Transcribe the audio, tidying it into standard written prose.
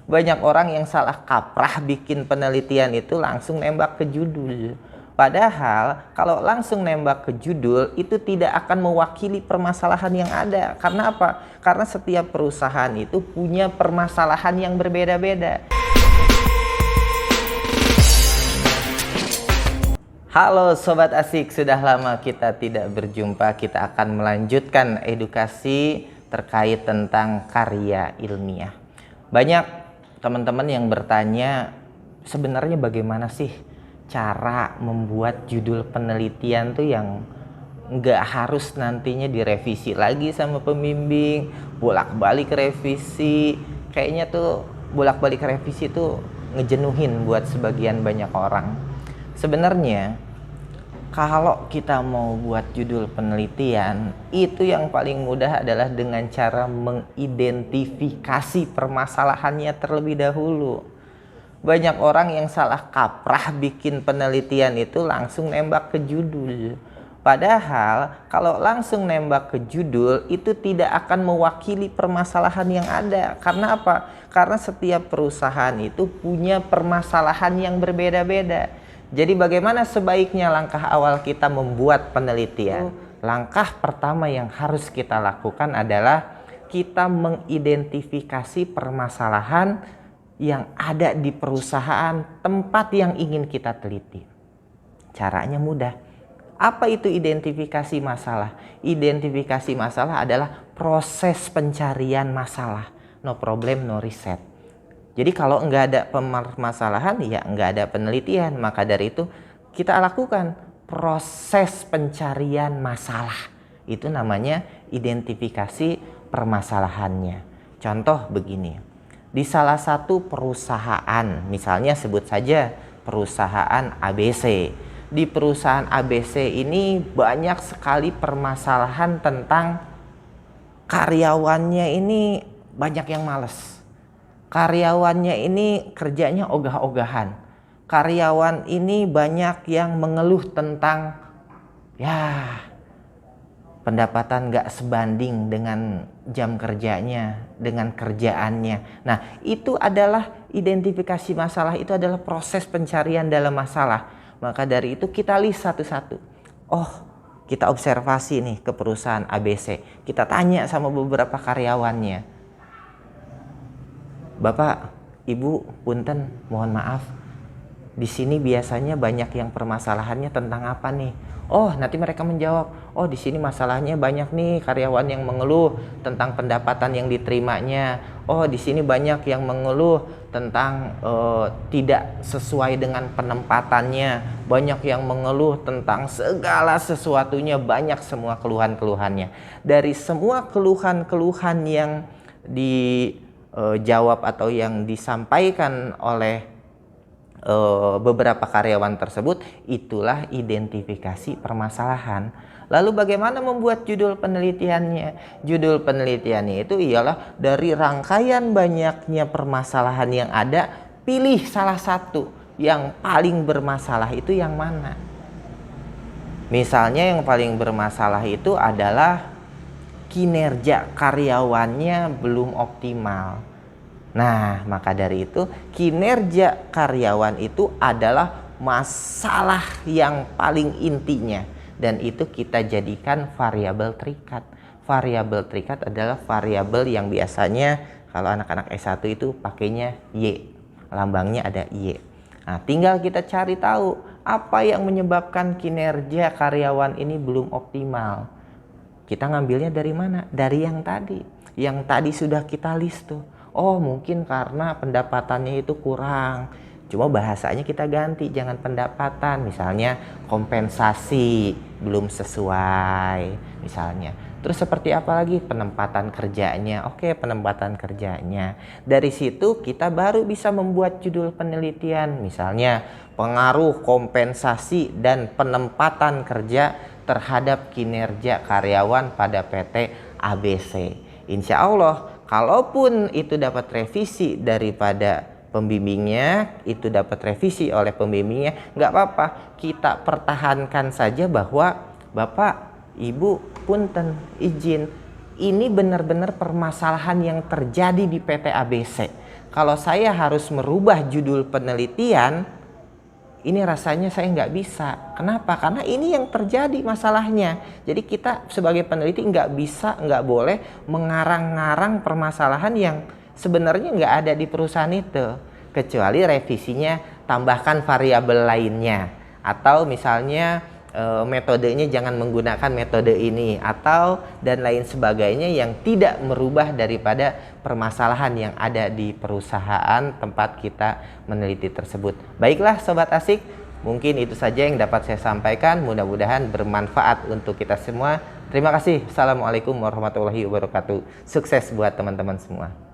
Banyak orang yang salah kaprah bikin penelitian itu langsung nembak ke judul. Padahal kalau langsung nembak ke judul itu tidak akan mewakili permasalahan yang ada. Karena apa? Karena setiap perusahaan itu punya permasalahan yang berbeda-beda. Halo Sobat Asik, sudah lama kita tidak berjumpa. Kita akan melanjutkan edukasi terkait tentang karya ilmiah. Banyak teman-teman yang bertanya, sebenarnya bagaimana sih cara membuat judul penelitian tuh yang nggak harus nantinya direvisi lagi sama pembimbing, bolak-balik revisi. Kayaknya tuh bolak-balik revisi tuh ngejenuhin buat sebagian banyak orang. Sebenarnya kalau kita mau buat judul penelitian, itu yang paling mudah adalah dengan cara mengidentifikasi permasalahannya terlebih dahulu. Banyak orang yang salah kaprah bikin penelitian itu langsung nembak ke judul. Padahal kalau langsung nembak ke judul itu tidak akan mewakili permasalahan yang ada. Karena apa? Karena setiap perusahaan itu punya permasalahan yang berbeda-beda. Jadi bagaimana sebaiknya langkah awal kita membuat penelitian? Langkah pertama yang harus kita lakukan adalah kita mengidentifikasi permasalahan yang ada di perusahaan tempat yang ingin kita teliti. Caranya mudah. Apa itu identifikasi masalah? Identifikasi masalah adalah proses pencarian masalah. No problem, no research. Jadi kalau nggak ada permasalahan, ya nggak ada penelitian. Maka dari itu kita lakukan proses pencarian masalah. Itu namanya identifikasi permasalahannya. Contoh begini, di salah satu perusahaan, misalnya sebut saja perusahaan ABC. Di perusahaan ABC ini banyak sekali permasalahan tentang karyawannya ini banyak yang malas. Karyawannya ini kerjanya ogah-ogahan. Karyawan ini banyak yang mengeluh tentang pendapatan gak sebanding dengan jam kerjanya, dengan kerjaannya. Nah, itu adalah identifikasi masalah, itu adalah proses pencarian dalam masalah. Maka dari itu kita list satu-satu. Oh, kita observasi nih ke perusahaan ABC. Kita tanya sama beberapa karyawannya. Bapak, Ibu, punten, mohon maaf. Di sini biasanya banyak yang permasalahannya tentang apa nih? Oh, nanti mereka menjawab, oh di sini masalahnya banyak nih karyawan yang mengeluh tentang pendapatan yang diterimanya. Oh, di sini banyak yang mengeluh tentang tidak sesuai dengan penempatannya. Banyak yang mengeluh tentang segala sesuatunya, banyak semua keluhan-keluhannya. Dari semua keluhan-keluhan yang dijawab atau yang disampaikan oleh beberapa karyawan tersebut, itulah identifikasi permasalahan. Lalu bagaimana membuat judul penelitiannya? Judul penelitiannya itu ialah dari rangkaian banyaknya permasalahan yang ada, pilih salah satu yang paling bermasalah itu yang mana. Misalnya yang paling bermasalah itu adalah kinerja karyawannya belum optimal. Nah, maka dari itu kinerja karyawan itu adalah masalah yang paling intinya, dan itu kita jadikan variabel terikat. Variabel terikat adalah variabel yang biasanya kalau anak-anak S1 itu pakainya Y, lambangnya ada Y. Nah, tinggal kita cari tahu apa yang menyebabkan kinerja karyawan ini belum optimal. Kita ngambilnya dari mana? Dari yang tadi. Yang tadi sudah kita list tuh. Oh, mungkin karena pendapatannya itu kurang. Cuma bahasanya kita ganti, jangan pendapatan. Misalnya kompensasi belum sesuai misalnya. Terus seperti apa lagi? Penempatan kerjanya. Oke, penempatan kerjanya. Dari situ kita baru bisa membuat judul penelitian. Misalnya pengaruh kompensasi dan penempatan kerja terhadap kinerja karyawan pada PT ABC. Insya Allah, kalaupun itu dapat revisi daripada pembimbingnya, itu dapat revisi oleh pembimbingnya, nggak apa-apa, kita pertahankan saja bahwa Bapak, Ibu, punten, izin, ini benar-benar permasalahan yang terjadi di PT ABC. kalau saya harus merubah judul penelitian, ini rasanya saya nggak bisa. Kenapa? Karena ini yang terjadi masalahnya. Jadi kita sebagai peneliti nggak bisa, nggak boleh mengarang-ngarang permasalahan yang sebenarnya nggak ada di perusahaan itu. Kecuali revisinya tambahkan variabel lainnya. Atau misalnya metodenya jangan menggunakan metode ini. Atau dan lain sebagainya yang tidak merubah daripada permasalahan yang ada di perusahaan tempat kita meneliti tersebut. Baiklah Sobat Asik, mungkin itu saja yang dapat saya sampaikan. Mudah-mudahan bermanfaat untuk kita semua. Terima kasih. Assalamualaikum warahmatullahi wabarakatuh. Sukses buat teman-teman semua.